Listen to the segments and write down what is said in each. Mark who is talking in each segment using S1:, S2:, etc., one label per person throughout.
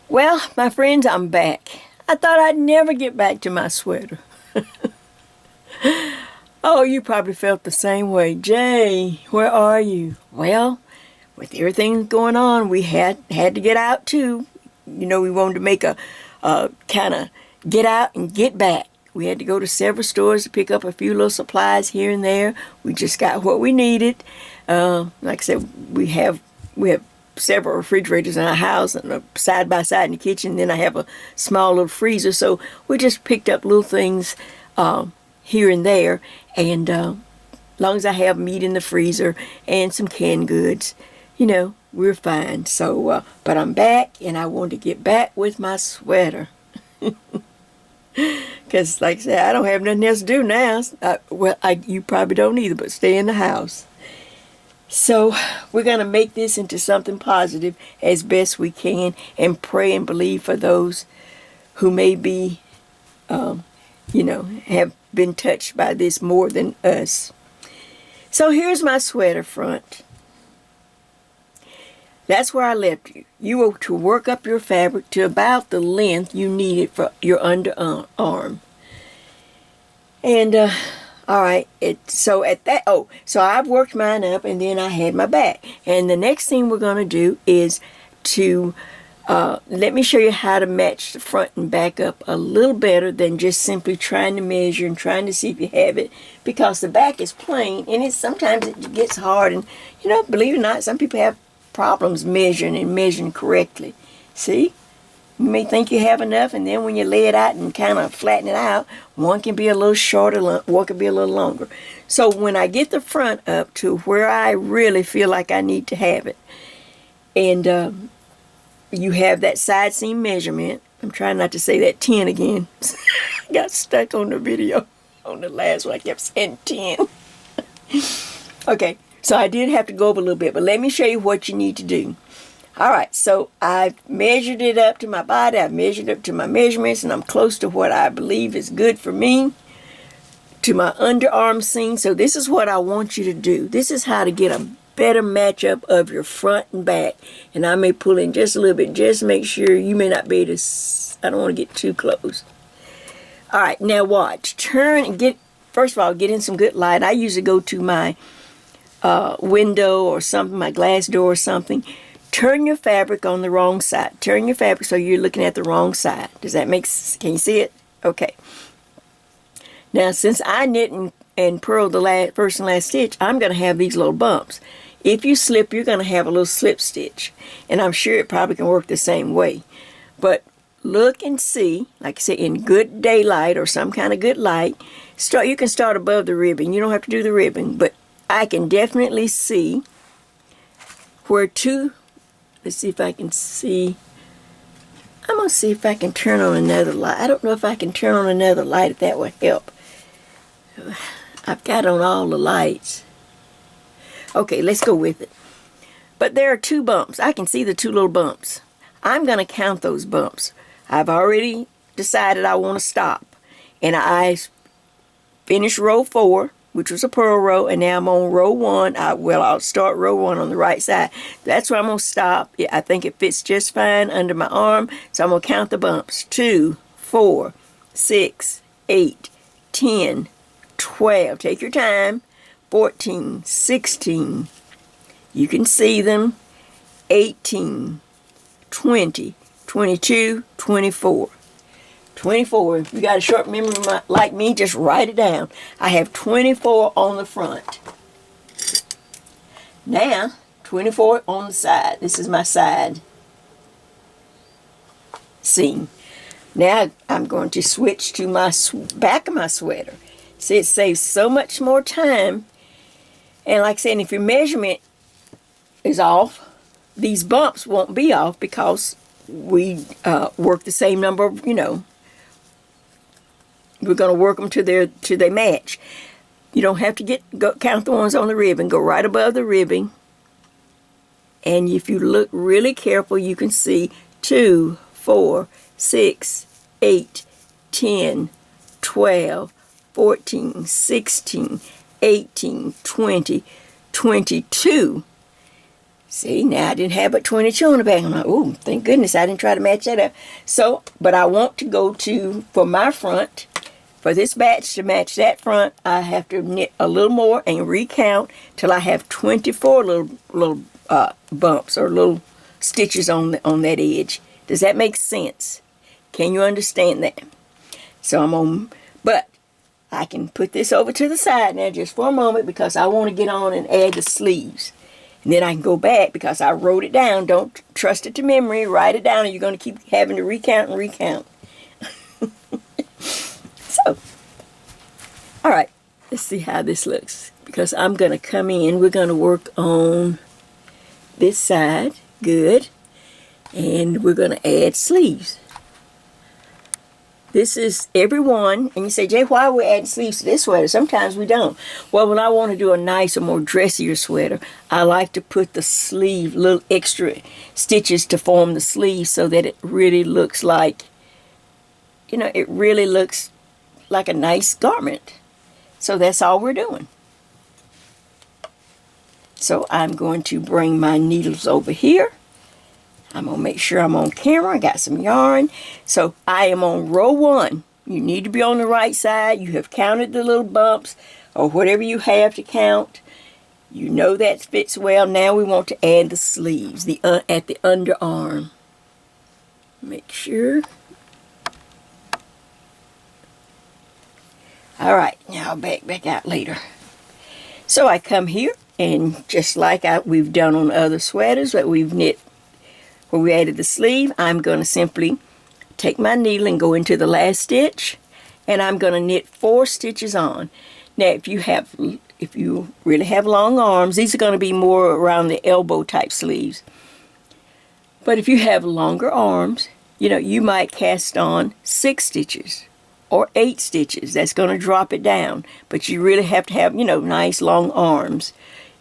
S1: Well, my friends, I'm back. I thought I'd never get back to my sweater. Oh, you probably felt the same way. Jay, where are you? Well, with everything going on, we had to get out too. We wanted to make a kind of get out and get back. We had to go to several stores to pick up a few little supplies here and there. We just got what we needed. Like I said, we have several refrigerators in our house and a side by side in the kitchen. Then I have a small little freezer, so we just picked up little things here and there. And as long as I have meat in the freezer and some canned goods, we're fine. So, but I'm back, and I want to get back with my sweater. Because, like I said, I don't have nothing else to do now. You probably don't either, but stay in the house. So we're going to make this into something positive as best we can and pray and believe for those who may be, have been touched by this more than us. So here's my sweater front. That's where I left you. You were to work up your fabric to about the length you needed for your underarm. And, all right, so I've worked mine up, and then I had my back. And the next thing we're going to do is to, let me show you how to match the front and back up a little better than just simply trying to measure and trying to see if you have it. Because the back is plain, and sometimes it gets hard. And, believe it or not, some people have problems measuring correctly. See? You may think you have enough, and then when you lay it out and kind of flatten it out, one can be a little shorter, one can be a little longer. So when I get the front up to where I really feel like I need to have it, and you have that side seam measurement. I'm trying not to say that 10 again. I got stuck on the video on the last one. I kept saying 10. Okay. So I did have to go over a little bit, but let me show you what you need to do. All right, so I've measured it up to my body. I've measured up to my measurements, and I'm close to what I believe is good for me, to my underarm seam. So this is what I want you to do. This is how to get a better matchup of your front and back. And I may pull in just a little bit, just make sure you may not be able to, I don't want to get too close. All right, now watch. Turn and first of all, get in some good light. I usually go to my window or something, my glass door or something. Turn your fabric on the wrong side. Turn your fabric so you're looking at the wrong side. Does that make sense? Can you see it? Okay. Now, since I knit and purl the first and last stitch, I'm going to have these little bumps. If you slip, you're going to have a little slip stitch. And I'm sure it probably can work the same way. But look and see, like I say, in good daylight or some kind of good light. You can start above the ribbon. You don't have to do the ribbon, but I can definitely see where let's see if I can see. I'm going to see if I can turn on another light. I don't know if I can turn on another light, if that would help. I've got on all the lights. Okay, let's go with it. But there are 2 bumps. I can see the 2 little bumps. I'm going to count those bumps. I've already decided I want to stop. And I finished row 4. Which was a purl row, and now I'm on row 1. I'll start row 1 on the right side. That's where I'm going to stop. Yeah, I think it fits just fine under my arm, so I'm going to count the bumps. 2, 4, 6, 8, 10, 12. Take your time. 14, 16. You can see them. 18, 20, 22, 24. 24. If you got a short memory like me, just write it down. I have 24 on the front. Now, 24 on the side. This is my side seam. Now, I'm going to switch to my back of my sweater. See, it saves so much more time. And like I said, if your measurement is off, these bumps won't be off because we work the same number of, we're going to work them till they match. You don't have to count the ones on the ribbon. Go right above the ribbon. And if you look really careful, you can see 2, 4, 6, 8, 10, 12, 14, 16, 18, 20, 22. See, now I didn't have but 22 on the back. I'm like, oh, thank goodness I didn't try to match that up. So, but I want to go to, for my front, for this batch to match that front, I have to knit a little more and recount till I have 24 little bumps or little stitches on that edge. Does that make sense? Can you understand that? So I'm on, but I can put this over to the side now just for a moment because I want to get on and add the sleeves. And then I can go back because I wrote it down. Don't trust it to memory. Write it down, and you're going to keep having to recount and recount. So, all right, let's see how this looks. Because I'm going to come in. We're going to work on this side. Good. And we're going to add sleeves. This is every one. And you say, Jay, why are we adding sleeves to this sweater? Sometimes we don't. Well, when I want to do a nicer, more dressier sweater, I like to put the sleeve, little extra stitches to form the sleeve so that it really looks like, you know, it really looks like a nice garment. So that's all we're doing. So I'm going to bring my needles over here. I'm going to make sure I'm on camera. I got some yarn. So I am on row 1. You need to be on the right side. You have counted the little bumps or whatever you have to count. You know that fits well. Now we want to add the sleeves at the underarm. Make sure. All right, now I'll back out later. So I come here, and just like we've done on other sweaters that we've knit where we added the sleeve, I'm going to simply take my needle and go into the last stitch, and I'm going to knit 4 stitches on. Now, if you really have long arms, these are going to be more around the elbow type sleeves. But if you have longer arms, you know, you might cast on 6 stitches or 8 stitches. That's going to drop it down. But you really have to have, you know, nice long arms.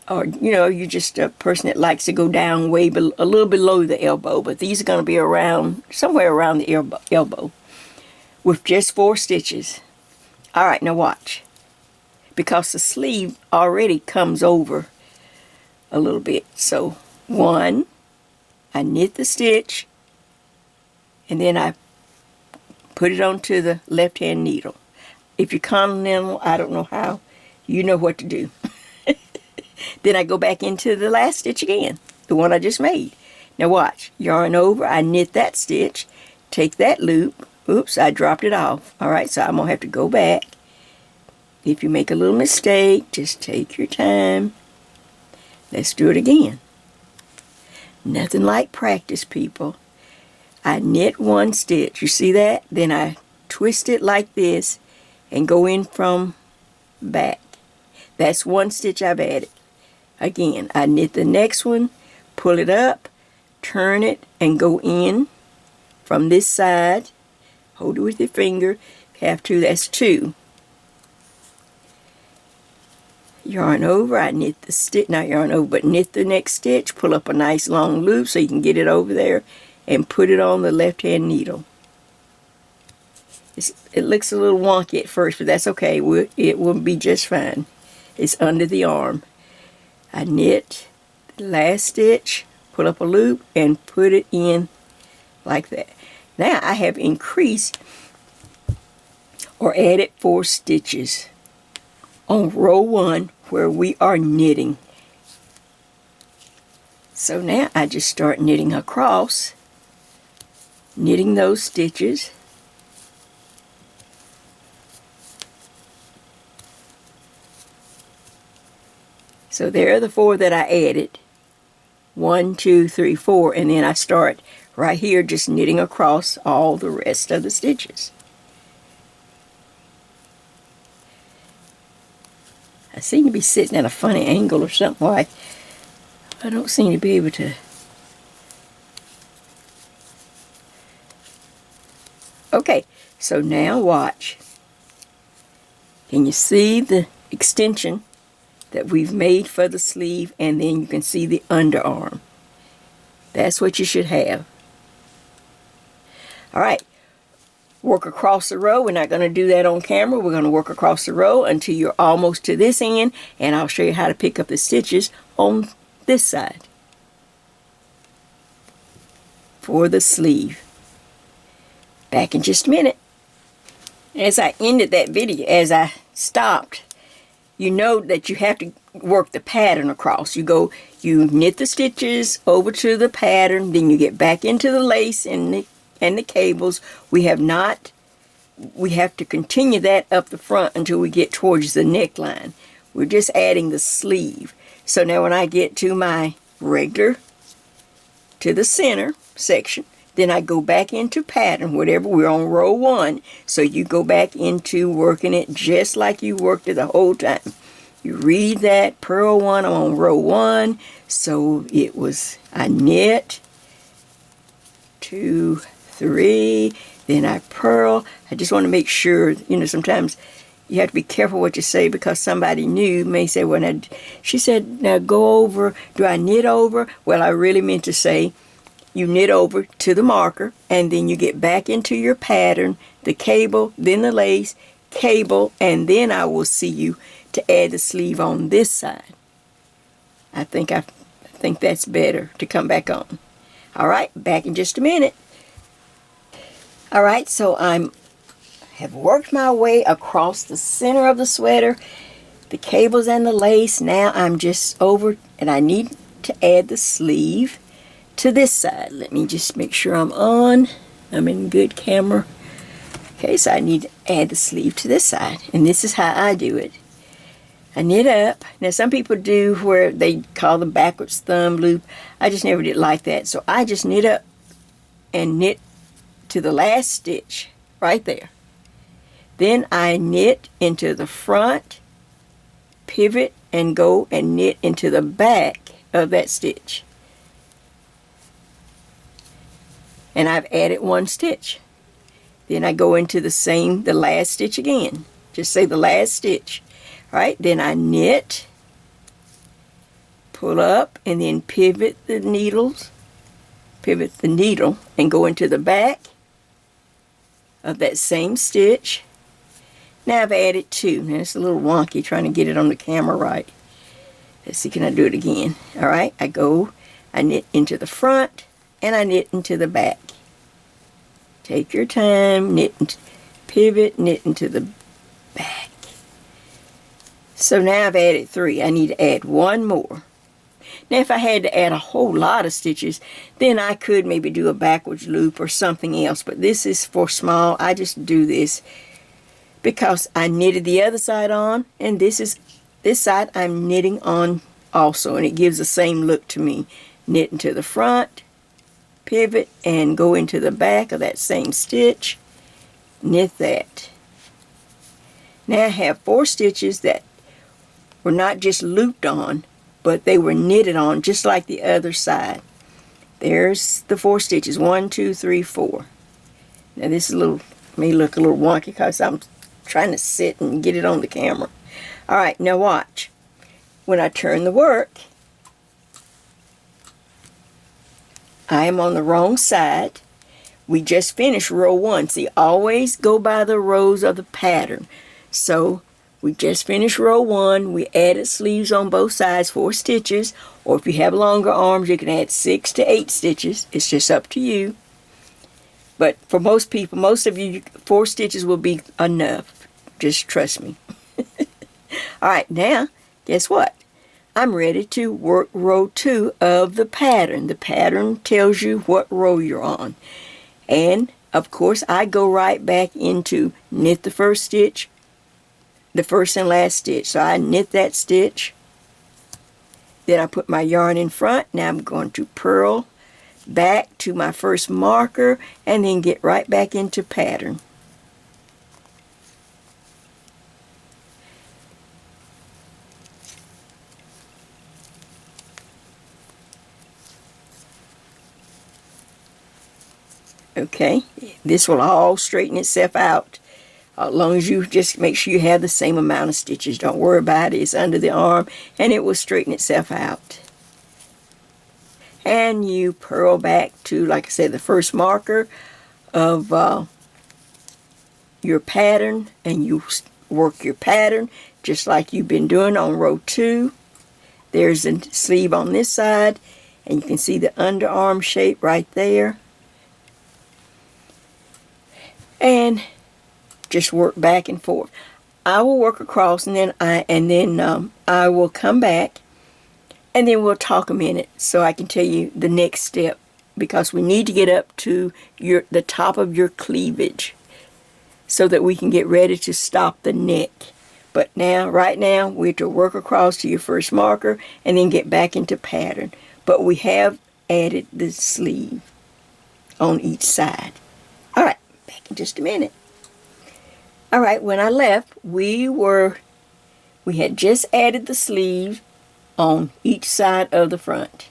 S1: Or, you know, you're just a person that likes to go down a little below the elbow. But these are going to be around, somewhere around the elbow. With just 4 stitches. All right, now watch. Because the sleeve already comes over a little bit. So, 1, I knit the stitch. And then I put it onto the left-hand needle. If you're continental, I don't know how. You know what to do. Then I go back into the last stitch again, the one I just made. Now watch, yarn over, I knit that stitch, take that loop, oops, I dropped it off. All right, so I'm going to have to go back. If you make a little mistake, just take your time. Let's do it again. Nothing like practice, people. I knit 1 stitch, you see that? Then I twist it like this and go in from back. That's 1 stitch I've added. Again, I knit the next one, pull it up, turn it, and go in from this side. Hold it with your finger. Have to, that's 2. Yarn over, I knit the stitch, not yarn over, but knit the next stitch, pull up a nice long loop so you can get it over there, and put it on the left-hand needle. It looks a little wonky at first, but that's okay. It will be just fine. It's under the arm. I knit the last stitch, pull up a loop, and put it in like that. Now I have increased or added 4 stitches on row 1 where we are knitting. So now I just start knitting across, knitting those stitches. So there are the 4 that I added. 1, 2, 3, 4, and then I start right here just knitting across all the rest of the stitches. I seem to be sitting at a funny angle or something like. I don't seem to be able to. Okay, so now watch. Can you see the extension that we've made for the sleeve, and then you can see the underarm? That's what you should have. All right, work across the row. We're not going to do that on camera. We're going to work across the row until you're almost to this end, and I'll show you how to pick up the stitches on this side. for the sleeve. Back in just a minute. As I ended that video, as I stopped, you know that you have to work the pattern across. You knit the stitches over to the pattern, then you get back into the lace and the cables. We have to continue that up the front until we get towards the neckline. We're just adding the sleeve. So now when I get to my regular, to the center section, then I go back into pattern, whatever. We're on row 1, so you go back into working it just like you worked it the whole time. You read that, purl 1, I'm on row 1, so it was, I knit, 2, 3, then I purl. I just want to make sure, sometimes you have to be careful what you say, because somebody new may say, well, now, she said, now go over, do I knit over? Well, I really meant to say, you knit over to the marker, and then you get back into your pattern, the cable, then the lace, cable, and then I will see you to add the sleeve on this side. I think that's better to come back on. All right, back in just a minute. All right, so have worked my way across the center of the sweater, the cables and the lace. Now I'm just over, and I need to add the sleeve to this side. Let me just make sure I'm on. I'm in good camera. Okay, so I need to add the sleeve to this side, and this is how I do it. I knit up. Now some people do where they call them backwards thumb loop. I just never did like that, so I just knit up and knit to the last stitch right there. Then I knit into the front, pivot, and go and knit into the back of that stitch. And I've added 1 stitch. Then I go into the last stitch again. Just say the last stitch. Right? Then I knit, pull up, and then pivot the needle, and go into the back of that same stitch. Now I've added 2. Now it's a little wonky trying to get it on the camera right. Let's see, can I do it again? All right, I knit into the front, and I knit into the back. Take your time, pivot, knit into the back. So now I've added 3. I need to add 1 more. Now if I had to add a whole lot of stitches, then I could maybe do a backwards loop or something else. But this is for small. I just do this because I knitted the other side on, and this side I'm knitting on also, and it gives the same look to me. Knit into the front, pivot, and go into the back of that same stitch. Knit that. Now I have 4 stitches that were not just looped on, but they were knitted on just like the other side. There's the 4 stitches. 1, 2, 3, 4. Now this may look a little wonky because I'm trying to sit and get it on the camera. All right, now watch. When I turn the work, I am on the wrong side. We just finished row 1. See, always go by the rows of the pattern. So we just finished row 1. We added sleeves on both sides, 4 stitches. Or if you have longer arms, you can add 6 to 8 stitches. It's just up to you. But for most people, most of you, 4 stitches will be enough. Just trust me. All right, now, guess what? I'm ready to work row 2 of the pattern. The pattern tells you what row you're on. And, of course, I go right back into knit the first stitch, the first and last stitch. So I knit that stitch. Then I put my yarn in front. Now I'm going to purl back to my first marker and then get right back into pattern. Okay, this will all straighten itself out as long as you just make sure you have the same amount of stitches. Don't worry about it. It's under the arm and it will straighten itself out. And you purl back to, like I said, the first marker of your pattern, and you work your pattern just like you've been doing on row 2. There's a sleeve on this side, and you can see the underarm shape right there. and just work back and forth. I will work across, and then I will come back, and then we'll talk a minute so I can tell you the next step, because we need to get up to the top of your cleavage so that we can get ready to stop the neck. But now, right now, we have to work across to your first marker and then get back into pattern. But we have added the sleeve on each side. All right, back in just a minute. All right, when I left, we had just added the sleeve on each side of the front.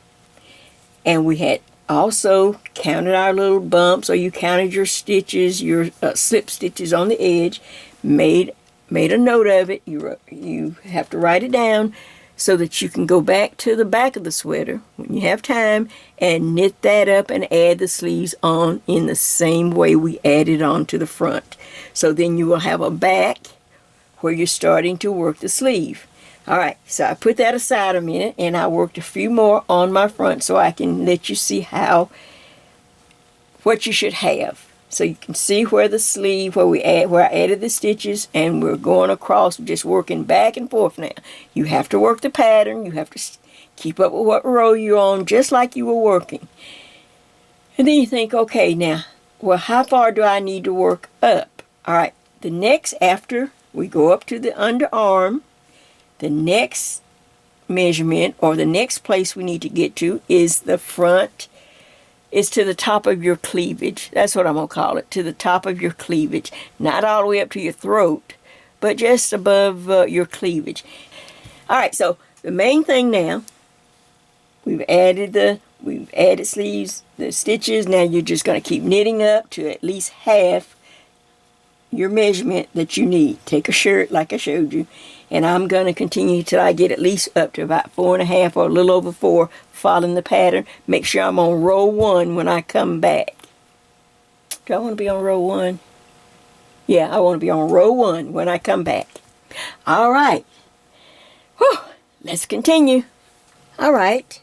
S1: And we had also counted our little bumps, or you counted your stitches, your slip stitches on the edge, made a note of it. You have to write it down so that you can go back to the back of the sweater when you have time and knit that up and add the sleeves on in the same way we added on to the front. So then you will have a back where you're starting to work the sleeve. All right, so I put that aside a minute, and I worked a few more on my front so I can let you see what you should have. So you can see where the sleeve, where I added the stitches, and we're going across, just working back and forth now. You have to work the pattern. You have to keep up with what row you're on, just like you were working. And then you think, okay, now, well, how far do I need to work up? All right, the next, after we go up to the underarm, the next measurement, or the next place we need to get to, is the front. It's to the top of your cleavage. That's what I'm going to call it, to the top of your cleavage. Not all the way up to your throat, but just above your cleavage. All right, so the main thing now, we've added sleeves, the stitches. Now you're just going to keep knitting up to at least half your measurement that you need. Take a shirt like I showed you, and I'm going to continue till I get at least up to about 4.5 or a little over 4, following the pattern. Make sure I'm on row 1 when I come back. Do I want to be on row 1? Yeah, I want to be on row 1 when I come back. All right. Whew. Let's continue. All right,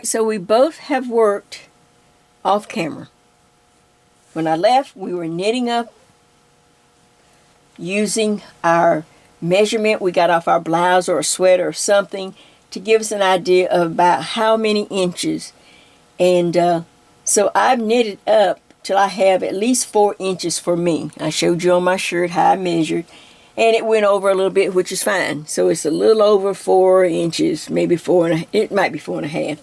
S1: so we both have worked off camera. When I left, we were knitting up using our measurement we got off our blouse or a sweater or something to give us an idea of about how many inches. And so I've knitted up till I have at least 4 inches for me. I showed you on my shirt how I measured, and it went over a little bit, which is fine. So it's a little over 4 inches, maybe 4.5. It might be 4.5.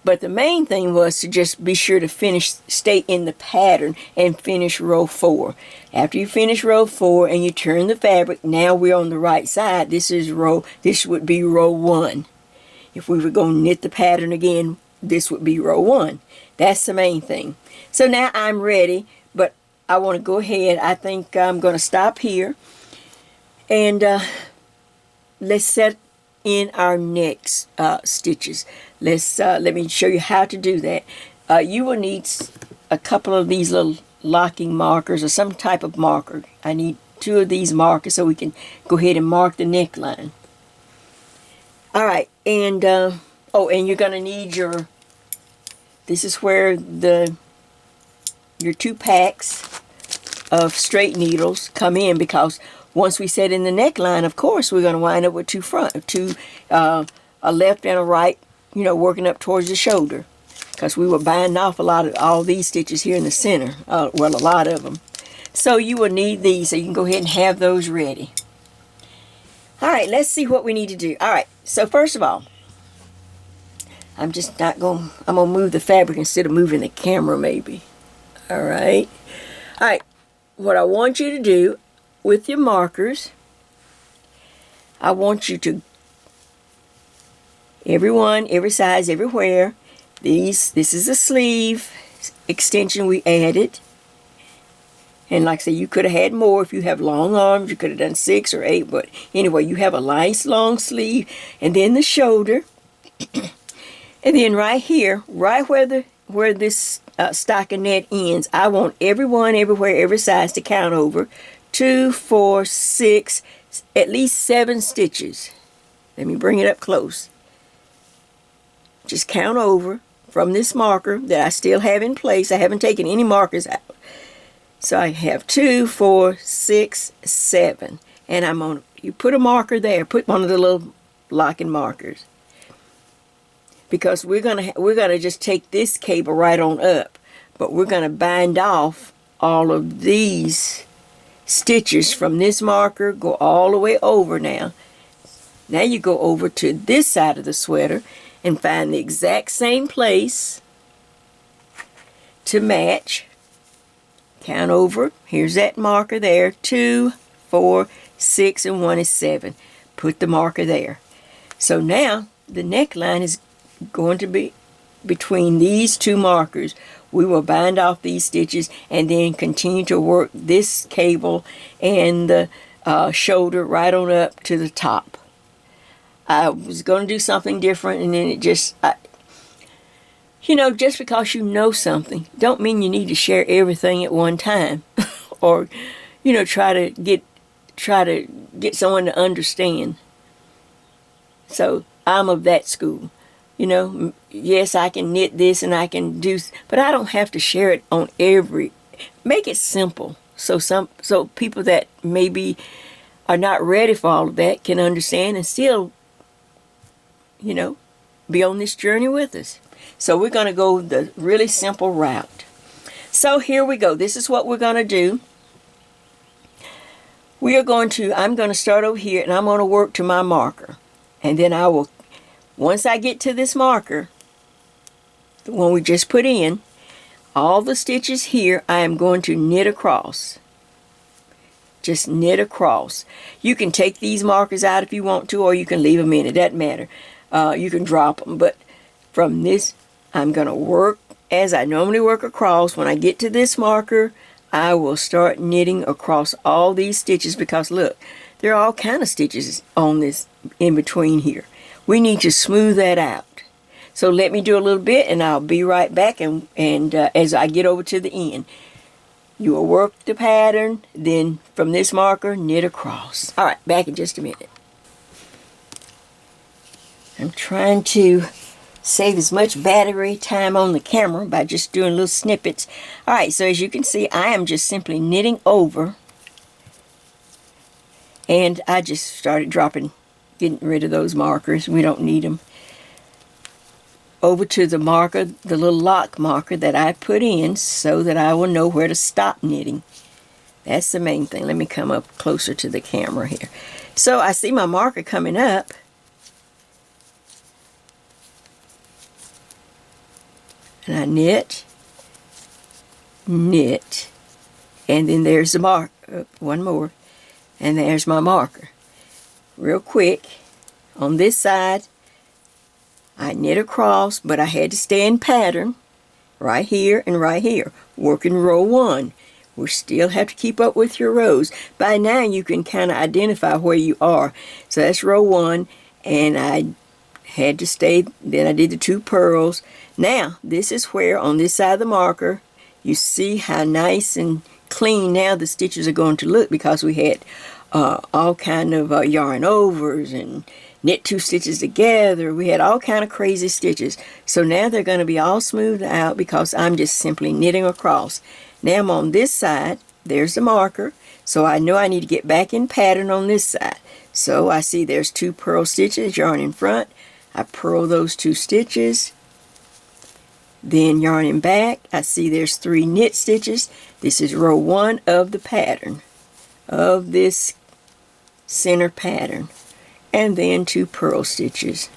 S1: But the main thing was to just be sure to stay in the pattern and finish row 4. After you finish row 4 and you turn the fabric, now we're on the right side. This would be row 1. If we were going to knit the pattern again, this would be row 1. That's the main thing. So now I'm ready, but I want to go ahead. I think I'm going to stop here, and let's set in our next stitches. Let me show you how to do that. You will need a couple of these little locking markers or some type of marker. I need 2 of these markers so we can go ahead and mark the neckline. All right, and and you're going to need this is where your 2 packs of straight needles come in, because once we set in the neckline, of course, we're going to wind up with a left and a right, working up towards the shoulder, because we were binding off all these stitches here in the center, well, a lot of them. So you will need these, so you can go ahead and have those ready. All right, let's see what we need to do. All right, so first of all, I'm going to move the fabric instead of moving the camera maybe. All right, what I want you to do with your markers, I want you to, every size, everywhere, this is a sleeve extension we added. And like I say, you could have had more. If you have long arms, you could have done 6 or 8. But anyway, you have a nice long sleeve. And then the shoulder. And then right here, right where this stockinette ends, I want everyone, everywhere, every size to count over 2, 4, 6, at least 7 stitches. Let me bring it up close. Just count over from this marker that I still have in place. I haven't taken any markers out. So I have 2, 4, 6, 7. And I'm on, you put a marker there, put one of the little locking markers. Because we're gonna just take this cable right on up. But we're gonna bind off all of these stitches from this marker, go all the way over now. Now you go over to this side of the sweater and find the exact same place to match. Count over. Here's that marker there. 2, 4, 6, and 1 is 7. Put the marker there. So now the neckline is going to be between these two markers. We will bind off these stitches and then continue to work this cable and the shoulder right on up to the top. I was going to do something different, and then it just, you know, just because you know something, don't mean you need to share everything at one time, or, you know, try to get someone to understand. So I'm of that school. You know, yes, I can knit this and I can do, but I don't have to share it on every. Make it simple, so people that maybe are not ready for all of that can understand and still, you know, be on this journey with us. So we're going to go the really simple route. So here we go. This is what we're going to do. I'm going to start over here, and I'm going to work to my marker. And then I will, once I get to this marker, the one we just put in, all the stitches here I am going to knit across. Just knit across. You can take these markers out if you want to, or you can leave them in. It doesn't matter. You can drop them. But from this, I'm going to work as I normally work across. When I get to this marker, I will start knitting across all these stitches, because look, there are all kind of stitches on this in between here. We need to smooth that out. So let me do a little bit, and I'll be right back. And as I get over to the end, you will work the pattern, then from this marker, knit across. All right, back in just a minute. I'm trying to save as much battery time on the camera by just doing little snippets. All right, so as you can see, I am just simply knitting over, and I just started getting rid of those markers. We don't need them. Over to the marker, the little lock marker that I put in, so that I will know where to stop knitting. That's the main thing. Let me come up closer to the camera here. So I see my marker coming up. And I knit, knit, and then there's the marker, one more, and there's my marker. Real quick, on this side, I knit across, but I had to stay in pattern, right here and right here, working row 1. We still have to keep up with your rows. By now you can kind of identify where you are. So that's row 1, and I had to stay, then I did the 2 purls. Now, this is where, on this side of the marker, you see how nice and clean now the stitches are going to look, because we had all kind of yarn overs and knit 2 stitches together. We had all kind of crazy stitches. So now they're going to be all smoothed out, because I'm just simply knitting across. Now I'm on this side. There's the marker. So I know I need to get back in pattern on this side. So I see there's 2 purl stitches, yarn in front. I purl those 2 stitches. Then yarning back, I see there's 3 knit stitches. This is row 1 of the pattern, of this center pattern. And then 2 purl stitches.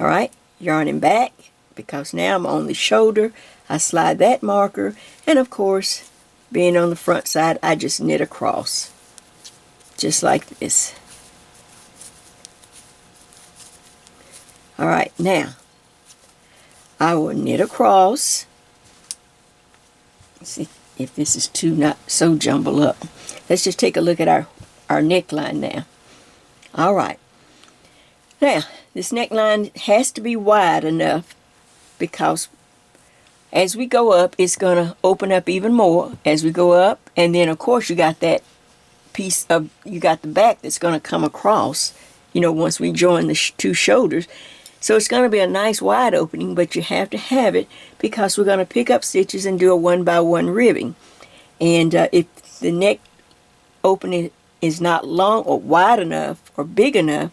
S1: Alright, yarning back, because now I'm on the shoulder. I slide that marker, and of course, being on the front side, I just knit across. Just like this. Alright, now, I will knit across. Let's see if this is too not so jumbled up. Let's just take a look at our neckline now. Alright. Now, this neckline has to be wide enough, because as we go up, it's going to open up even more as we go up. And then, of course, you got that piece of, you got the back that's going to come across, you know, once we join the 2 shoulders. So it's going to be a nice wide opening, but you have to have it because we're going to pick up stitches and do a 1-by-1 ribbing. And if the neck opening is not long or wide enough or big enough,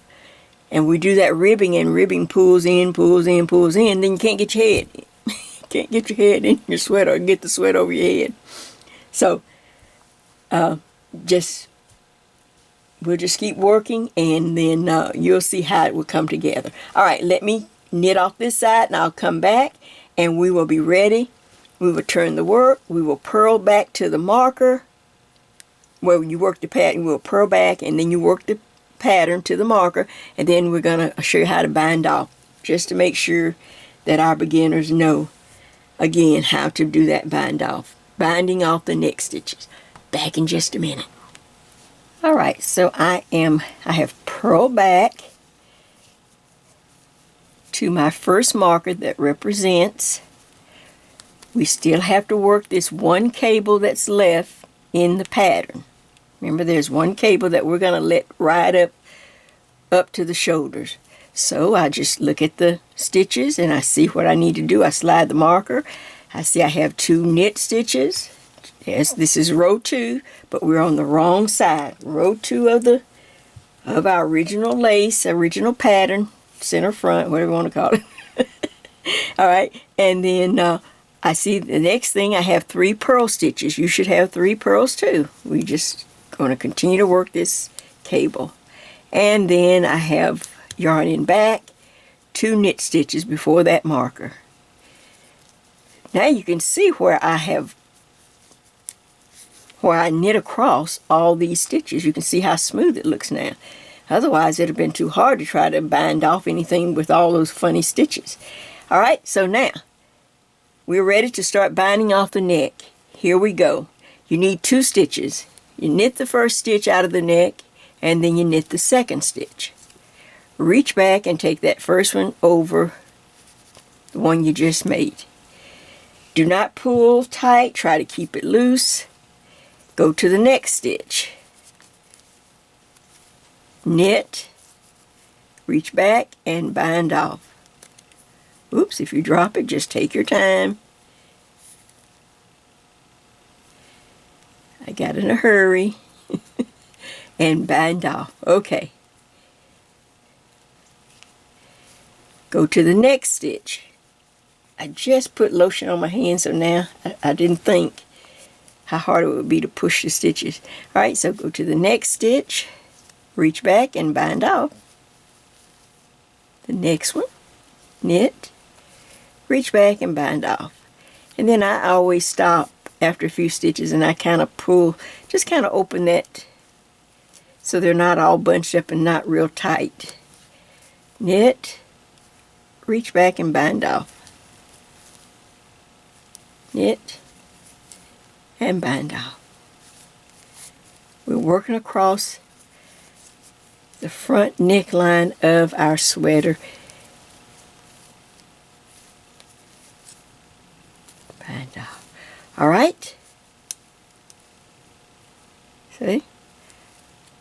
S1: and we do that ribbing and ribbing pulls in, then you can't get your head. Can't get your head in your sweater or get the sweat over your head. So we'll just keep working, and then you'll see how it will come together. All right, let me knit off this side, and I'll come back, and we will be ready. We will turn the work. We will purl back to the marker. Well, you work the pattern, we'll purl back, and then you work the pattern to the marker, and then we're going to show you how to bind off, just to make sure that our beginners know, again, how to do that binding off the neck stitches. Back in just a minute. All right, so I have purled back to my first marker that represents. We still have to work this one cable that's left in the pattern. Remember, there's one cable that we're going to let ride up to the shoulders. So I just look at the stitches and I see what I need to do. I slide the marker. I see I have 2 knit stitches. Yes, this is row 2, but we're on the wrong side. Row 2 of our original lace, original pattern, center front, whatever you want to call it. All right, and then I see the next thing, I have 3 purl stitches. You should have 3 purls too. We just going to continue to work this cable. And then I have yarn in back, 2 knit stitches before that marker. Now you can see where I knit across all these stitches. You can see how smooth it looks now. Otherwise, it would have been too hard to try to bind off anything with all those funny stitches. All right, so now we're ready to start binding off the neck. Here we go. You need 2 stitches. You knit the first stitch out of the neck, and then you knit the second stitch. Reach back and take that first one over the one you just made. Do not pull tight. Try to keep it loose. Go to the next stitch. Knit, reach back, and bind off. Oops, if you drop it, just take your time. I got in a hurry. And bind off. Okay. Go to the next stitch. I just put lotion on my hand, so now I didn't think how hard it would be to push the stitches. All right, so go to the next stitch, reach back and bind off. The next one, knit, reach back and bind off. And then I always stop after a few stitches and I kind of pull, just kind of open that so they're not all bunched up and not real tight. Knit, reach back and bind off. Knit and bind off. We're working across the front neckline of our sweater. Bind off. All right. See?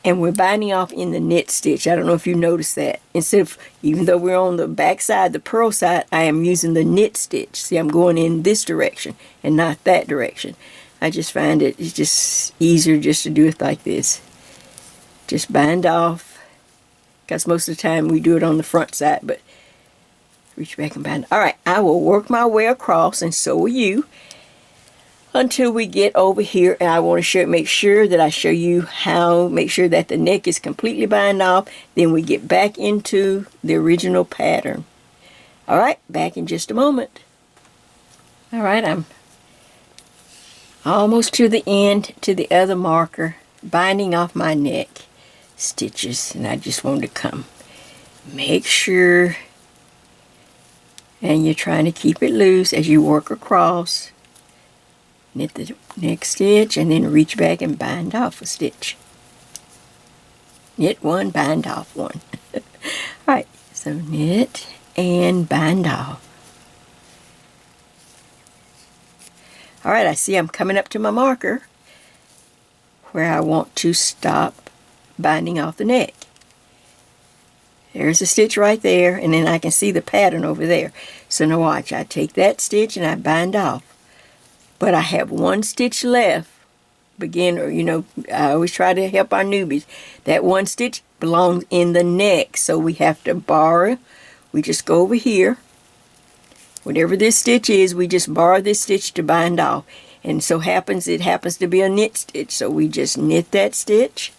S1: And we're binding off in the knit stitch. I don't know if you noticed that. Instead of, even though we're on the back side, the purl side, I am using the knit stitch. See, I'm going in this direction and not that direction. I just find it's just easier just to do it like this. Just bind off. Because most of the time we do it on the front side, but reach back and bind. All right, I will work my way across, and so will you, until we get over here. And I want to make sure that I show you how, make sure that the neck is completely bind off. Then we get back into the original pattern. All right, back in just a moment. All right, I'm almost to the end, to the other marker, binding off my neck stitches, and I just wanted to come. Make sure, and you're trying to keep it loose as you work across. Knit the next stitch and then reach back and bind off a stitch. Knit one, bind off one. Alright, so knit and bind off. Alright, I see I'm coming up to my marker where I want to stop binding off the neck. There's a stitch right there, and then I can see the pattern over there. So now watch, I take that stitch and I bind off. But I have one stitch left. Beginner, you know, I always try to help our newbies. That one stitch belongs in the neck, so we have to borrow. We just go over here. Whatever this stitch is, we just borrow this stitch to bind off. And so it happens to be a knit stitch, so we just knit that stitch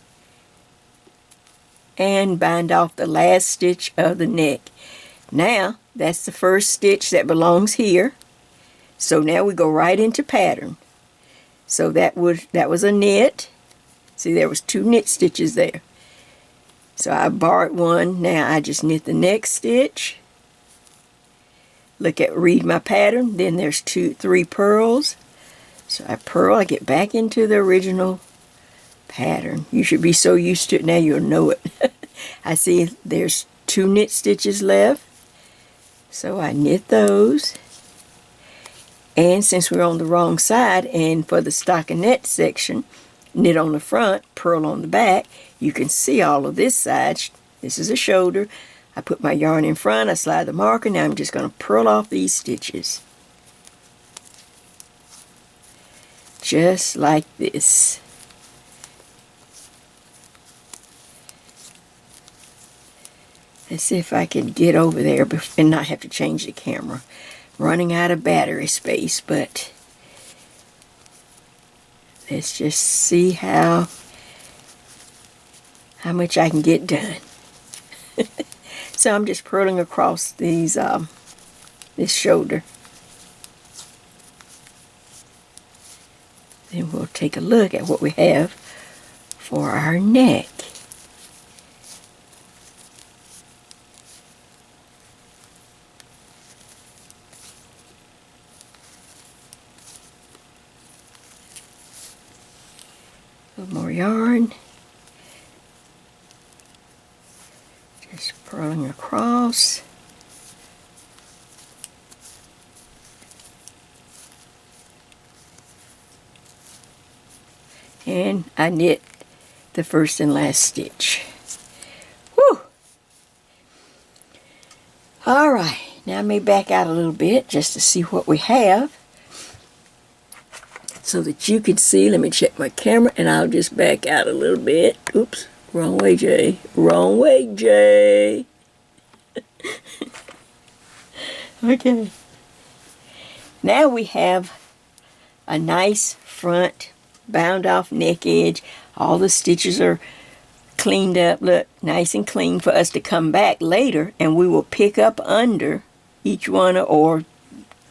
S1: and bind off the last stitch of the neck. Now, that's the first stitch that belongs here. So now we go right into pattern. So that was a knit. See, there was 2 knit stitches there. So I borrowed one. Now I just knit the next stitch. Read my pattern. Then there's 3 purls. So I purl, I get back into the original pattern. You should be so used to it now you'll know it. I see there's 2 knit stitches left. So I knit those. And since we're on the wrong side, and for the stockinette section, knit on the front, purl on the back, you can see all of this side. This is a shoulder. I put my yarn in front, I slide the marker. Now I'm just going to purl off these stitches. Just like this. Let's see if I can get over there and not have to change the camera. Running out of battery space, but let's just see how much I can get done. So I'm just purling across these this shoulder. Then we'll take a look at what we have for our neck. A little more yarn. Just purling across. And I knit the first and last stitch. Whew! Alright, now I may back out a little bit just to see what we have. So that you can see, let me check my camera, and I'll just back out a little bit. Oops, wrong way, Jay. Wrong way, Jay. Okay. Now we have a nice front bound off neck edge. All the stitches are cleaned up, look, nice and clean for us to come back later, and we will pick up under each one, or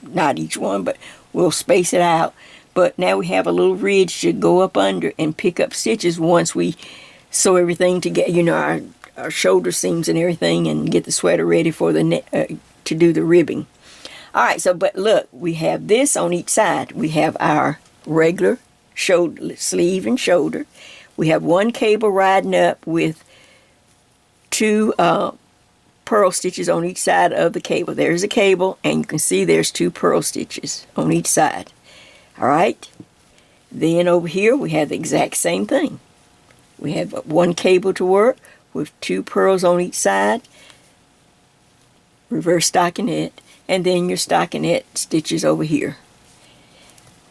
S1: not each one, but we'll space it out. But now we have a little ridge to go up under and pick up stitches once we sew everything together, you know, our shoulder seams and everything, and get the sweater ready for the to do the ribbing. All right, so but look, we have this on each side. We have our regular shoulder, sleeve and shoulder. We have one cable riding up with 2 purl stitches on each side of the cable. There's a cable, and you can see there's 2 purl stitches on each side. All right, then over here we have the exact same thing. We have one cable to work with 2 purls on each side, reverse stockinette, and then your stockinette stitches over here.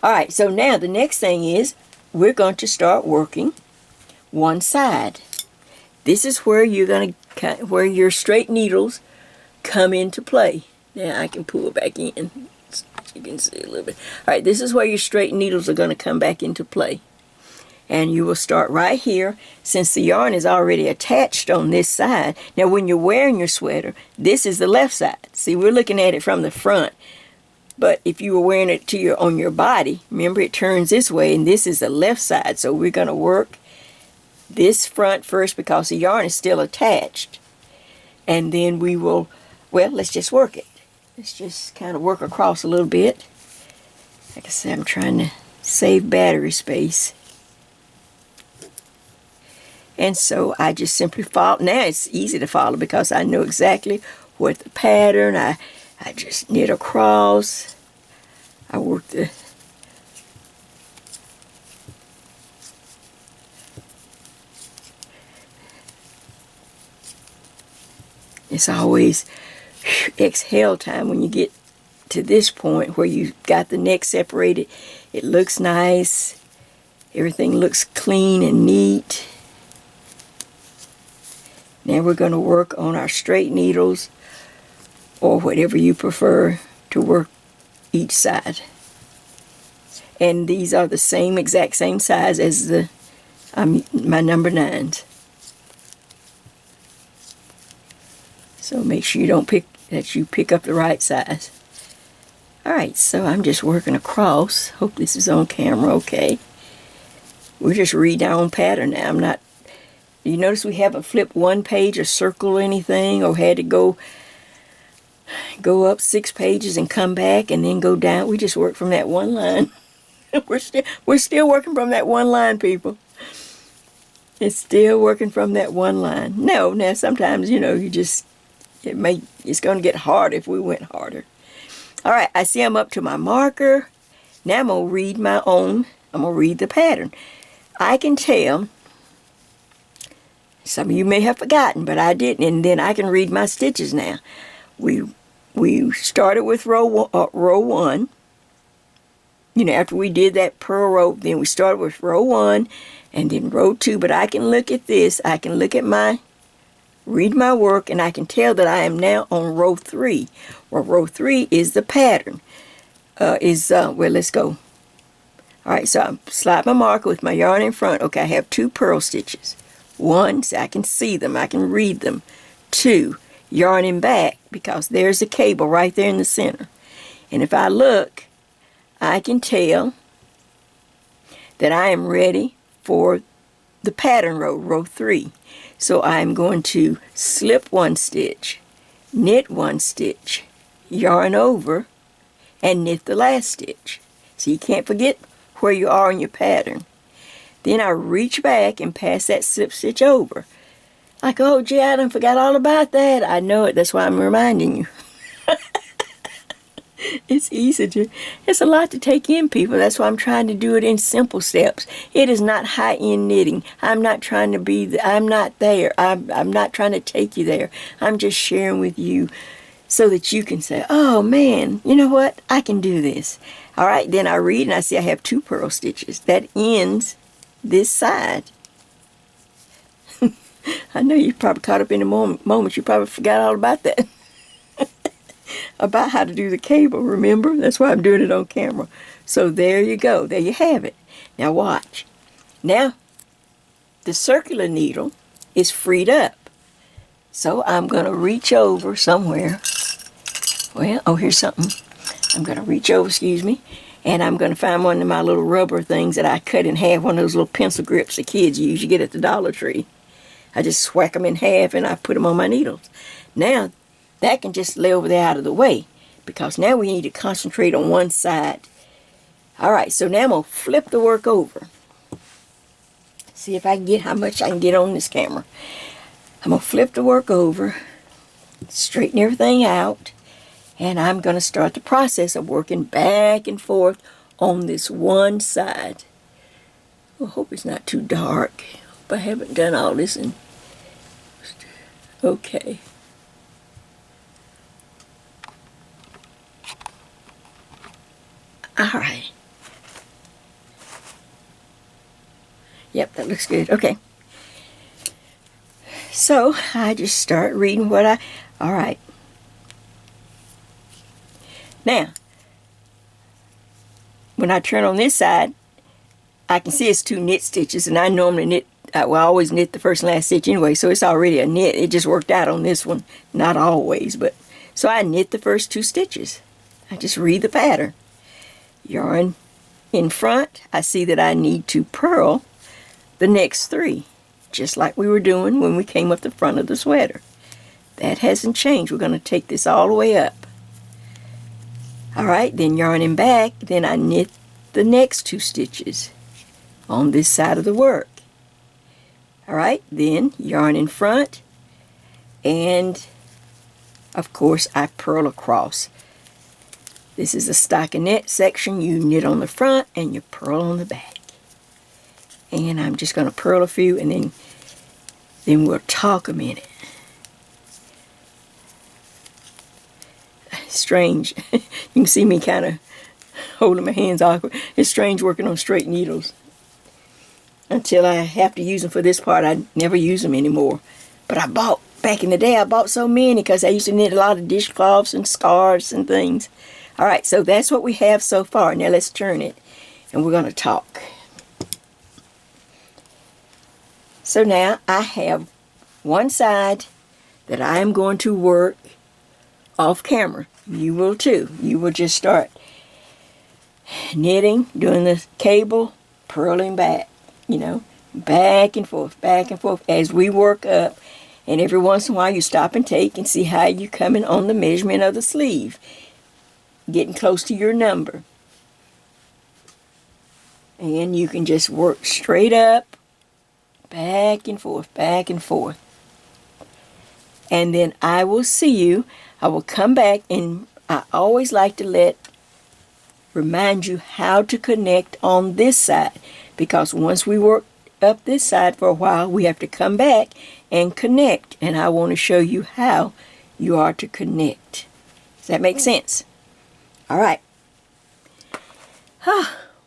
S1: All right, so now the next thing is we're going to start working one side. This is where you're going to where your straight needles come into play. Now I can pull back in. You can see a little bit. All right, this is where your straight needles are going to come back into play. And you will start right here, since the yarn is already attached on this side. Now when you're wearing your sweater, this is the left side. See, we're looking at it from the front. But if you were wearing it on your body, remember it turns this way, and this is the left side. So we're going to work this front first because the yarn is still attached. And then we will, well, let's just work it. Let's just kind of work across a little bit. Like I said, I'm trying to save battery space. And so I just simply follow. Now it's easy to follow because I know exactly what the pattern. I just knit across. I work the It's always exhale time when you get to this point where you got the neck separated. It looks nice. Everything looks clean and neat. Now we're going to work on our straight needles, or whatever you prefer to work each side. And these are the same, exact same size as my number 9s. So make sure you pick up the right size. Alright, so I'm just working across. Hope this is on camera okay. We're just reading our own pattern now. I'm not, you notice we haven't flipped one page or circled anything, or had to go up 6 pages and come back and then go down. We just work from that one line. We're still working from that one line, people. It's still working from that one line. Now sometimes, it's going to get hard if we went harder. All right, I see I'm up to my marker. Now I'm going to read I'm going to read the pattern. I can tell, some of you may have forgotten, but I didn't, and then I can read my stitches now. We started with row 1. After we did that purl row, then we started with row 1 and then row 2, but I can look at this, I can look at read my work, and I can tell that I am now on row 3. Well, row 3 is the pattern. Let's go. Alright, so I slide my marker with my yarn in front. Okay, I have 2 purl stitches. 1, so I can see them, I can read them. 2, yarning back, because there's a cable right there in the center. And if I look, I can tell that I am ready for the pattern row, row 3. So I'm going to slip 1 stitch, knit 1 stitch, yarn over, and knit the last stitch. So you can't forget where you are in your pattern. Then I reach back and pass that slip stitch over. Like, oh gee, I done forgot all about that. I know it, that's why I'm reminding you. It's it's a lot to take in, people. That's why I'm trying to do it in simple steps. It is not high-end knitting. I'm not trying to I'm not there. I'm not trying to take you there. I'm just sharing with you so that you can say, oh man, you know what? I can do this. All right, then I read and I see I have 2 purl stitches. That ends this side. I know you probably caught up in the moment. You probably forgot all about that. About how to do the cable, remember? That's why I'm doing it on camera. So there you go. There you have it. Now watch. Now, the circular needle is freed up. So I'm going to reach over somewhere. Well, oh, here's something. I'm going to reach over, and I'm going to find one of my little rubber things that I cut in half, one of those little pencil grips the kids use. You get at the Dollar Tree. I just whack them in half and I put them on my needles. Now, that can just lay over there out of the way, because now we need to concentrate on one side. Alright, so now I'm going to flip the work over. See if I can get how much I can get on this camera. I'm going to flip the work over, straighten everything out, and I'm going to start the process of working back and forth on this one side. I hope it's not too dark. Hope I haven't done all this in... Okay. All right. Yep, that looks good. Okay. So I just start reading all right. Now, when I turn on this side, I can see it's 2 knit stitches, and I normally knit, I always knit the first and last stitch anyway, so it's already a knit. It just worked out on this one. Not always, but, so I knit the first 2 stitches. I just read the pattern. Yarn in front, I see that I need to purl the next 3, just like we were doing when we came up the front of the sweater. That hasn't changed. We're going to take this all the way up. Alright, then yarning back, then I knit the next 2 stitches on this side of the work. Alright, then yarn in front, and of course I purl across. This is a stockinette section. You knit on the front and you purl on the back. And I'm just going to purl a few, and then we'll talk a minute. strange. You can see me kind of holding my hands awkward. It's strange working on straight needles. Until I have to use them for this part, I never use them anymore. But back in the day, I bought so many because I used to knit a lot of dishcloths and scarves and things. All right, so that's what we have so far. Now let's turn it, and we're going to talk. So now I have one side that I am going to work off camera. You will too. You will just start knitting, doing the cable, purling back, back and forth as we work up. And every once in a while you stop and take and see how you're coming on the measurement of the sleeve. Getting close to your number. And you can just work straight up, back and forth, back and forth. And then I will see you. I will come back, and I always like to remind you how to connect on this side. Because once we work up this side for a while, we have to come back and connect. And I want to show you how you are to connect. Does that make sense? All right.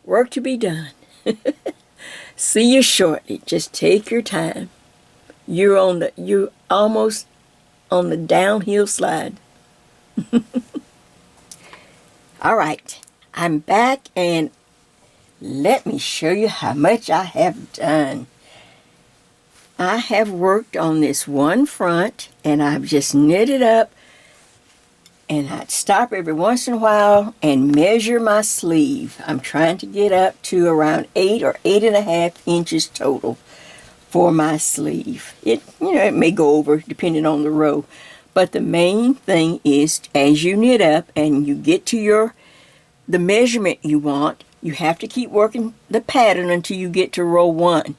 S1: Work to be done. See you shortly. Just take your time. You're almost on the downhill slide. All right. I'm back, and let me show you how much I have done. I have worked on this one front, and I've just knitted up, and I'd stop every once in a while and measure my sleeve. I'm trying to get up to around 8 or 8.5 inches total for my sleeve. It may go over depending on the row, but the main thing is as you knit up and you get to the measurement you want, you have to keep working the pattern until you get to row 1.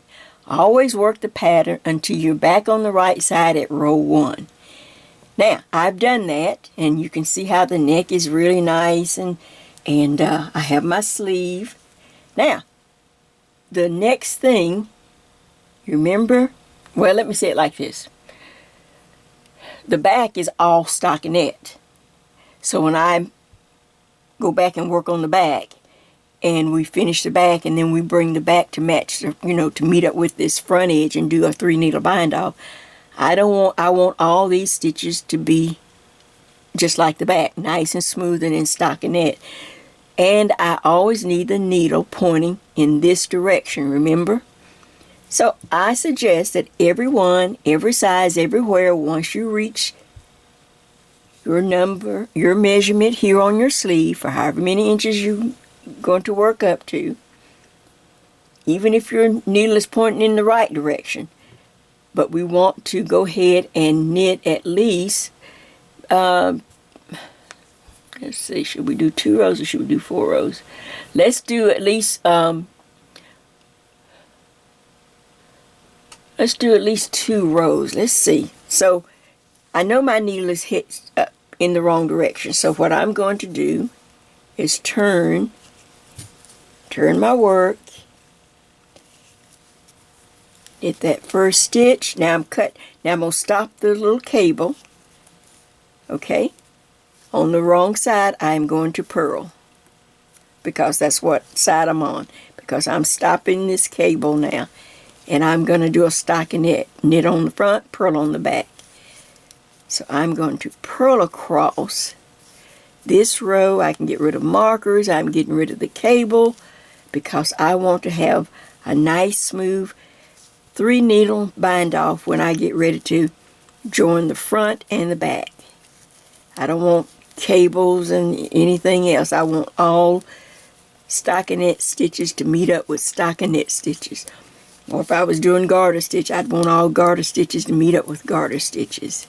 S1: Always work the pattern until you're back on the right side at row 1. Now, I've done that, and you can see how the neck is really nice, and I have my sleeve. Now, the next thing, you remember? Well, let me say it like this. The back is all stockinette. So when I go back and work on the back, and we finish the back, and then we bring the back to match, to meet up with this front edge and do a 3-needle bind off. I want all these stitches to be just like the back, nice and smooth and in stockinette. And I always need the needle pointing in this direction, remember? So I suggest that everyone, every size, everywhere, once you reach your number, your measurement here on your sleeve for however many inches you're going to work up to, even if your needle is pointing in the right direction, but we want to go ahead and knit at least, let's see, should we do 2 rows or should we do 4 rows? Let's do at least, let's do at least 2 rows. Let's see. So I know my needle is hit in the wrong direction. So what I'm going to do is turn my work. Hit that first stitch. Now I'm going to stop the little cable. Okay. On the wrong side, I'm going to purl. Because that's what side I'm on. Because I'm stopping this cable now. And I'm going to do a stockinette. Knit on the front, purl on the back. So I'm going to purl across this row. I can get rid of markers. I'm getting rid of the cable. Because I want to have a nice, smooth 3-needle bind off when I get ready to join the front and the back. I don't want cables and anything else. I want all stockinette stitches to meet up with stockinette stitches. Or if I was doing garter stitch, I'd want all garter stitches to meet up with garter stitches.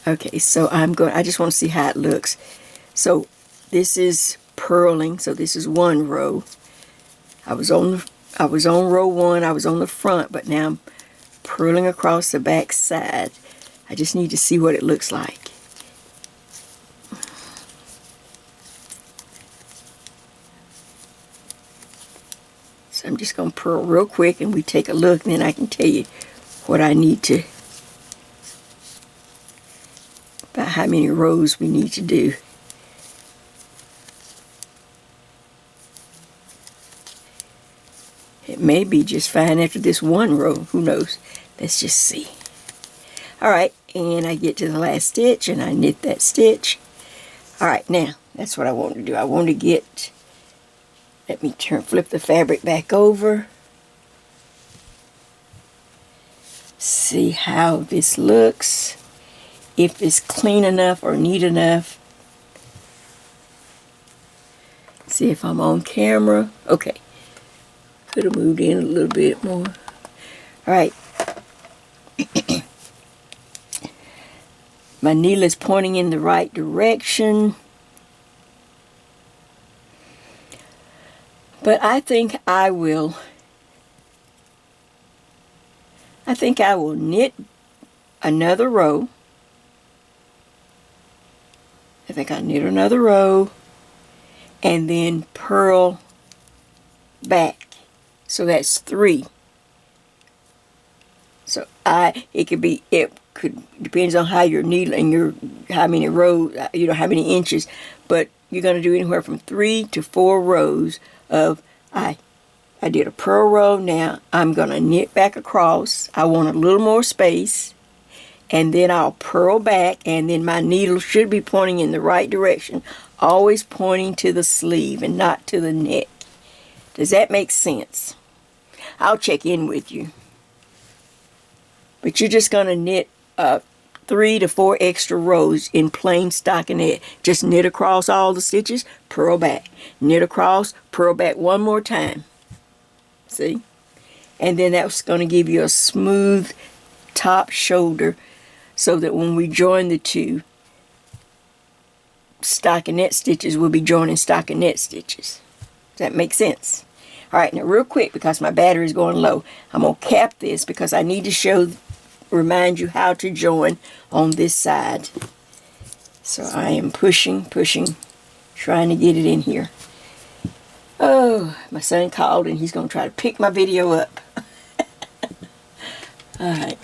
S1: Okay, so I just want to see how it looks. So this is purling, so this is 1 row. I was on row 1, I was on the front, but now I'm purling across the back side. I just need to see what it looks like. So I'm just going to purl real quick and we take a look, and then I can tell you what I need to, about how many rows we need to do. It may be just fine after this one row. Who knows? Let's just see. Alright, and I get to the last stitch and I knit that stitch. Alright, now that's what I want to do. I want to get, let me flip the fabric back over. See how this looks. If it's clean enough or neat enough. See if I'm on camera. Okay. Could have moved in a little bit more. Alright. My needle is pointing in the right direction. But I think I will knit another row. I think I'll knit another row and then purl back. So that's 3. So it could depends on how your needle and how many rows, how many inches, but you're going to do anywhere from 3 to 4 rows of I did a purl row. Now I'm going to knit back across. I want a little more space, and then I'll purl back, and then my needle should be pointing in the right direction, always pointing to the sleeve and not to the neck. Does that make sense? I'll check in with you. But you're just going to knit 3 to 4 extra rows in plain stockinette. Just knit across all the stitches, purl back. Knit across, purl back one more time. See? And then that's going to give you a smooth top shoulder so that when we join the two stockinette stitches, we'll be joining stockinette stitches. Does that make sense? Alright, now real quick, because my battery is going low, I'm going to cap this because I need to remind you how to join on this side. So I am pushing, trying to get it in here. Oh, my son called and he's going to try to pick my video up. Alright,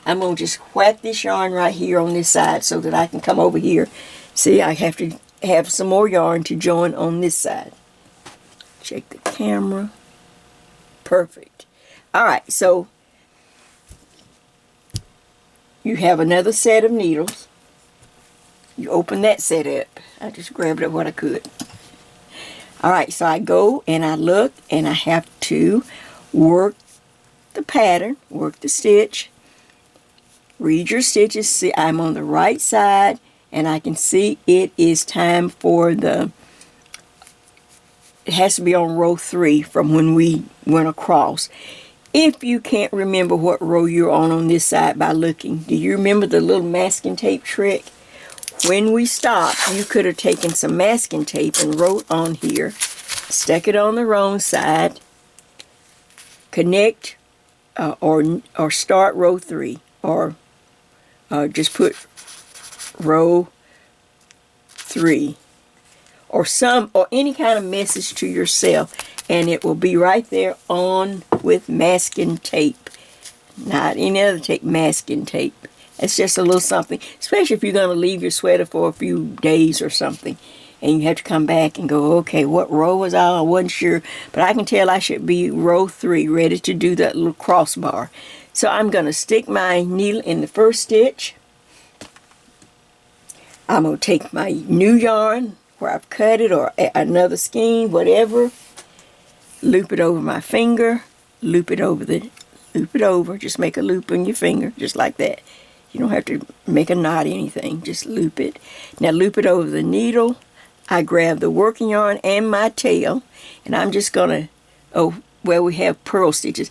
S1: I'm going to just whack this yarn right here on this side so that I can come over here. See, I have to have some more yarn to join on this side. Check the camera. Perfect. Alright, so you have another set of needles. You open that set up. I just grabbed up what I could. Alright, so I go and I look and I have to work the pattern, work the stitch, read your stitches. See, I'm on the right side and I can see it is time for it has to be on row 3 from when we went across. If you can't remember what row you're on this side by looking, do you remember the little masking tape trick? When we stopped, you could have taken some masking tape and wrote on here, stuck it on the wrong side, connect or start row 3, or just put row 3. Or any kind of message to yourself, and it will be right there on with masking tape. Not any other tape, masking tape. It's just a little something, especially if you're going to leave your sweater for a few days or something, and you have to come back and go, okay, what row was I wasn't sure, but I can tell I should be row 3, ready to do that little crossbar. So I'm going to stick my needle in the first stitch. I'm going to take my new yarn where I've cut it, or another skein, whatever, loop it over my finger, loop it over, just make a loop on your finger, just like that. You don't have to make a knot or anything, just loop it. Now loop it over the needle. I grab the working yarn and my tail, and I'm just gonna, we have purl stitches.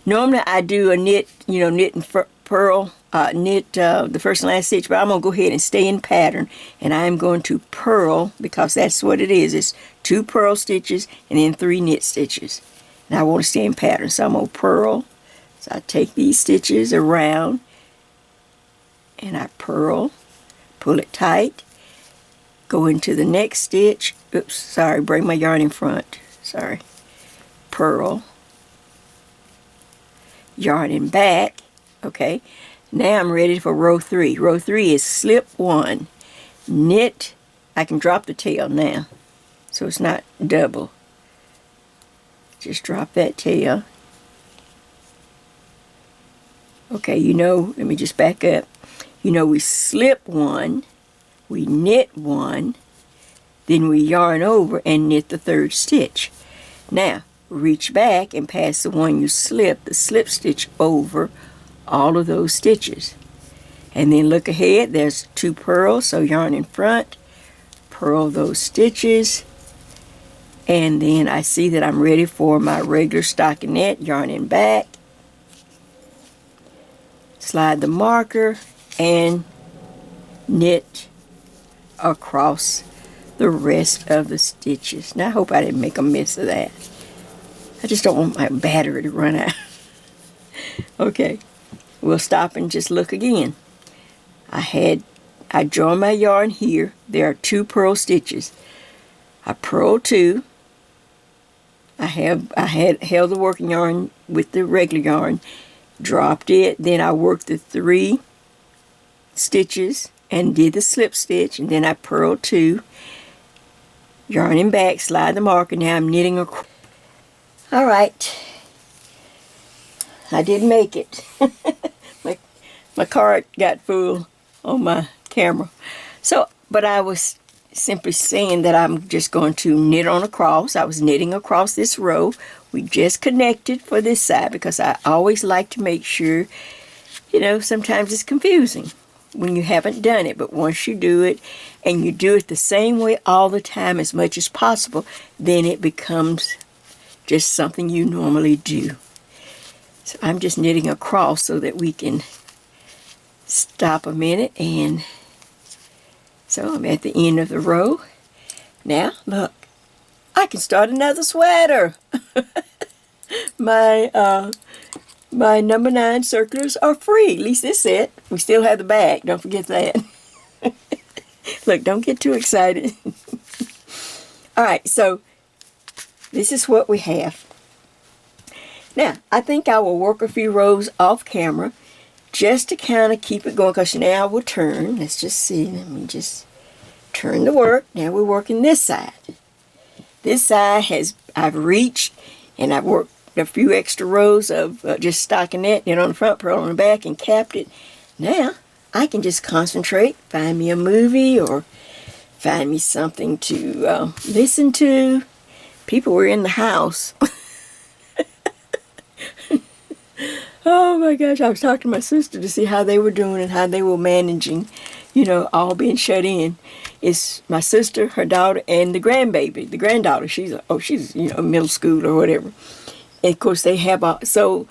S1: Normally I do a knit, knit and purl, the first and last stitch, but I'm going to go ahead and stay in pattern, and I'm going to purl, because that's what it is. It's 2 purl stitches and then 3 knit stitches. And I want to stay in pattern, so I'm going to purl. So I take these stitches around and I purl, pull it tight, go into the next stitch. Oops, sorry, bring my yarn in front. Sorry. Purl, yarn in back. Okay. Now I'm ready for row 3. Row 3 is slip 1, knit. I can drop the tail now, so it's not double. Just drop that tail. Okay, let me just back up. We slip 1, we knit 1, then we yarn over and knit the 3rd stitch. Now, reach back and pass the one you slipped, the slip stitch, over all of those stitches. And then look ahead, there's 2 purls, so yarn in front, purl those stitches, and then I see that I'm ready for my regular stockinette, yarn in back, slide the marker, and knit across the rest of the stitches. Now I hope I didn't make a mess of that. I just don't want my battery to run out. Okay, we'll stop and just look again. I draw my yarn here. There are 2 purl stitches. I purl 2. I had held the working yarn with the regular yarn, dropped it, then I worked the 3 stitches and did the slip stitch, and then I purled 2, yarning back, slide the marker. Now I'm knitting across. All right, I did make it. my card got full on my camera. So, but I was simply saying that I'm just going to knit on across. I was knitting across this row. We just connected for this side because I always like to make sure, sometimes it's confusing when you haven't done it, but once you do it and you do it the same way all the time as much as possible, then it becomes just something you normally do. So I'm just knitting across so that we can stop a minute, and so I'm at the end of the row. Now look, I can start another sweater. My number 9 circulars are free. At least this set. We still have the back. Don't forget that. Look, don't get too excited. All right, so this is what we have. Now, I think I will work a few rows off camera just to kind of keep it going, because now I will turn. Let's just see. Let me just turn the work. Now we're working this side. This side I've reached, and I've worked a few extra rows of just stockinette, on the front, purl on the back, and capped it. Now I can just concentrate, find me a movie or find me something to listen to. People were in the house. Oh my gosh, I was talking to my sister to see how they were doing and how they were managing, all being shut in. It's my sister, her daughter, and the grandbaby. The granddaughter, she's middle school or whatever. And of course they have so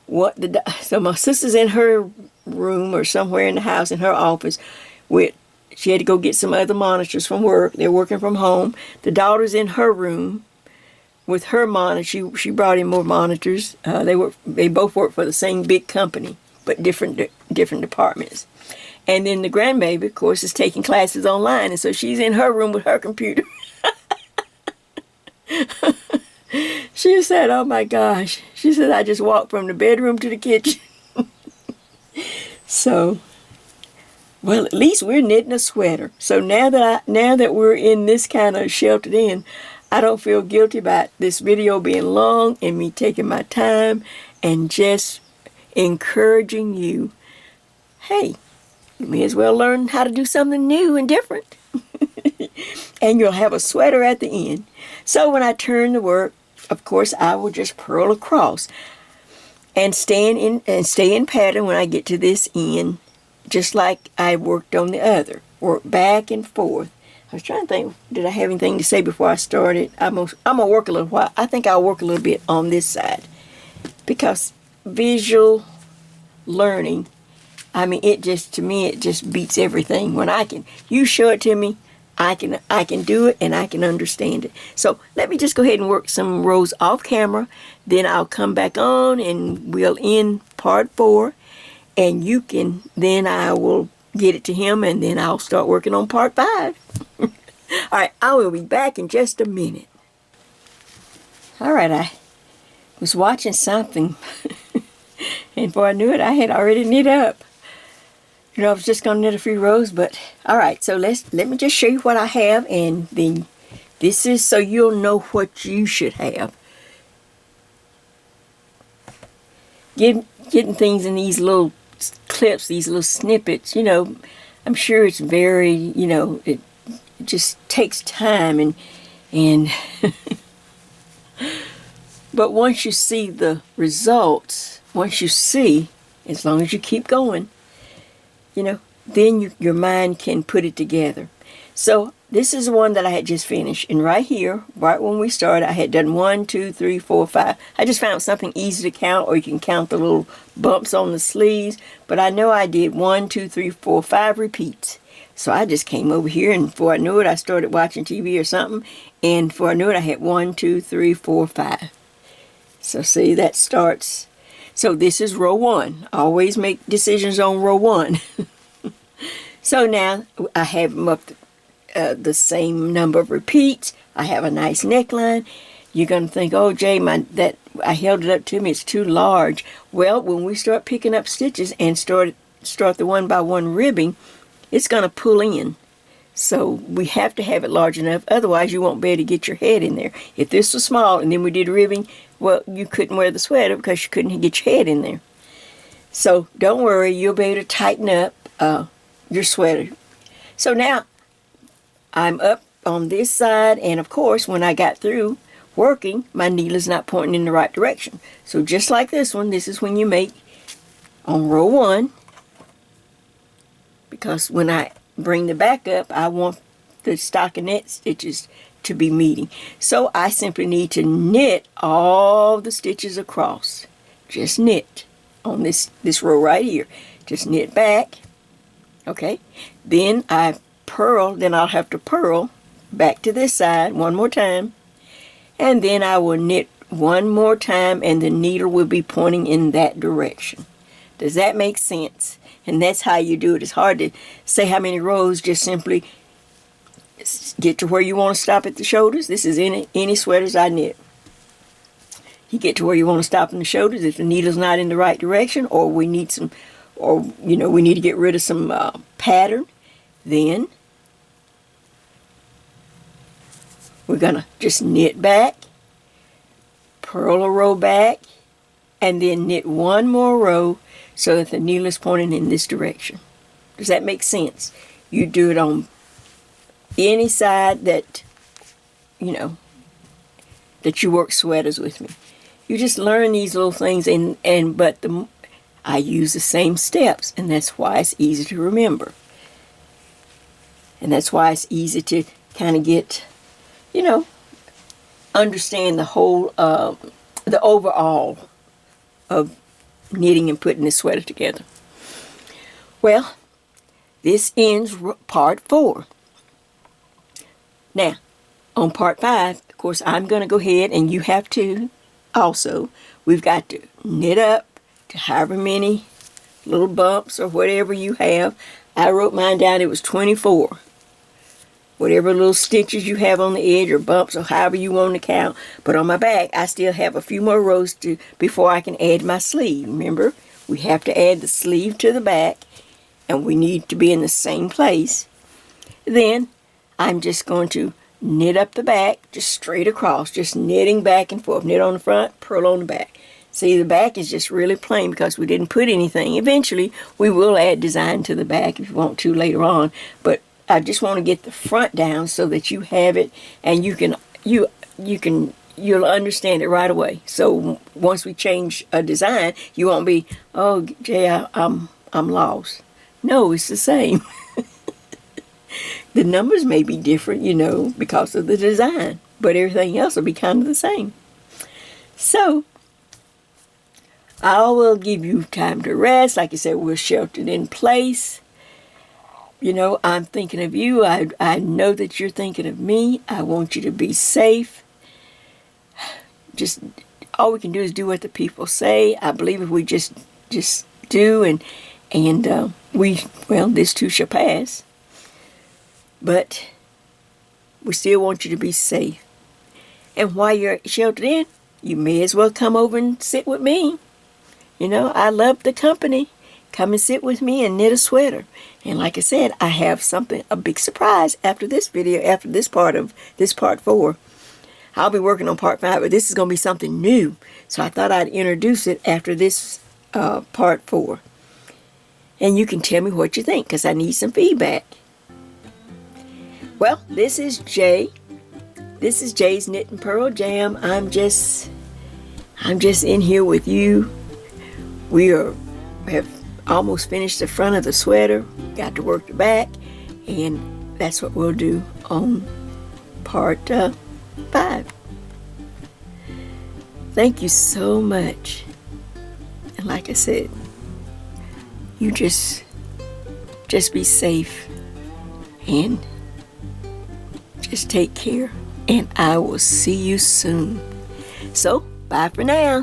S1: my sister's in her room or somewhere in the house in her office she had to go get some other monitors from work. They're working from home. The daughter's in her room with her monitor. She brought in more monitors. They both work for the same big company, but different departments. And then the grandbaby, of course, is taking classes online, and so she's in her room with her computer. She said, "Oh my gosh," she said, "I just walked from the bedroom to the kitchen." So, well, at least we're knitting a sweater. So now that we're in this kind of sheltered in, I don't feel guilty about this video being long and me taking my time and just encouraging you. Hey, you may as well learn how to do something new and different. And you'll have a sweater at the end. So when I turn the work, of course, I will just purl across and stay in pattern when I get to this end, just like I worked on the other. Work back and forth. I was trying to think, did I have anything to say before I started? I'm gonna work a little while. I think I'll work a little bit on this side, because visual learning, to me it just beats everything. When you show it to me, I can do it and I can understand it. So let me just go ahead and work some rows off camera. Then I'll come back on and we'll end part 4. And then I will get it to him, and then I'll start working on part 5. All right, I will be back in just a minute. All right, I was watching something, and before I knew it, I had already knit up. You know, I was just gonna knit a few rows, but all right. So let me just show you what I have, and then this is so you'll know what you should have. Getting things in these little clips, these little snippets. You know, I'm sure it's very, you know, it just takes time and but once you see the results, once you see, as long as you keep going, you know, then your mind can put it together. So this is the one that I had just finished, and right here, right when we started, I had done 1, 2, 3, 4, 5. I just found something easy to count, or you can count the little bumps on the sleeves, but I know I did 1, 2, 3, 4, 5 repeats. So I just came over here, and before I knew it, I started watching TV or something, and before I knew it, I had 1, 2, 3, 4, 5. So see, that starts. So this is row 1. I always make decisions on row 1. So now I have them up the same number of repeats. I have a nice neckline. You're going to think, oh, Jay, that I held it up to me, it's too large. Well, when we start picking up stitches and start the one by one ribbing, it's going to pull in. So we have to have it large enough, otherwise you won't be able to get your head in there. If this was small and then we did ribbing, well, you couldn't wear the sweater because you couldn't get your head in there. So don't worry, you'll be able to tighten up your sweater. So now I'm up on this side, and of course when I got through working, my needle is not pointing in the right direction. So just like this one, this is when you make on row 1, because when I bring the back up, I want the stockinette stitches to be meeting. So I simply need to knit all the stitches across. Just knit on this row right here. Just knit back. Okay. Then I purl, then I'll have to purl back to this side one more time. And then I will knit one more time, and the needle will be pointing in that direction. Does that make sense? And that's how you do it. It's hard to say how many rows. Just simply get to where you want to stop at the shoulders. This is any sweaters I knit. You get to where you want to stop in the shoulders. If the needle's not in the right direction, or we need some, or you know, we need to get rid of some pattern, then we're gonna just knit back, purl a row back, and then knit one more row so that the needle is pointing in this direction. Does that make sense? You do it on any side that, you know, that you work sweaters with me. You just learn these little things, but I use the same steps, and that's why it's easy to remember. And that's why it's easy to kind of get, you know, understand the whole, the overall of knitting and putting this sweater together. Well, this ends part 4. Now, on part 5, of course, I'm going to go ahead, and you have to also. We've got to knit up to however many little bumps or whatever you have. I wrote mine down, it was 24. Whatever little stitches you have on the edge or bumps or however you want to count. But on my back, I still have a few more rows before I can add my sleeve. Remember, we have to add the sleeve to the back, and we need to be in the same place. Then I'm just going to knit up the back, just straight across, just knitting back and forth. Knit on the front, purl on the back. See, the back is just really plain because we didn't put anything. Eventually, we will add design to the back if you want to later on, but I just want to get the front down so that you have it, and you'll understand it right away. So once we change a design, you won't be, oh, Jay, I'm lost. No, it's the same. The numbers may be different, you know, because of the design, but everything else will be kind of the same. So I will give you time to rest. Like I said, we're sheltered in place. You know, I'm thinking of you. I know that you're thinking of me. I want you to be safe. Just all we can do is do what the people say. I believe if we just do and this too shall pass. But we still want you to be safe. And while you're sheltered in, you may as well come over and sit with me. You know, I love the company. come and sit with me and knit a sweater. And like I said, I have something, a big surprise after this video, after this part 4. I'll be working on part 5, but this is going to be something new. So I thought I'd introduce it after this part 4. And you can tell me what you think, because I need some feedback. Well, this is Jay. This is Jay's Knit and Purl Jam. I'm just in here with you. We have almost finished the front of the sweater. Got to work the back, and that's what we'll do on part 5. Thank you so much. And like I said, you just be safe and just take care. And I will see you soon. So, bye for now.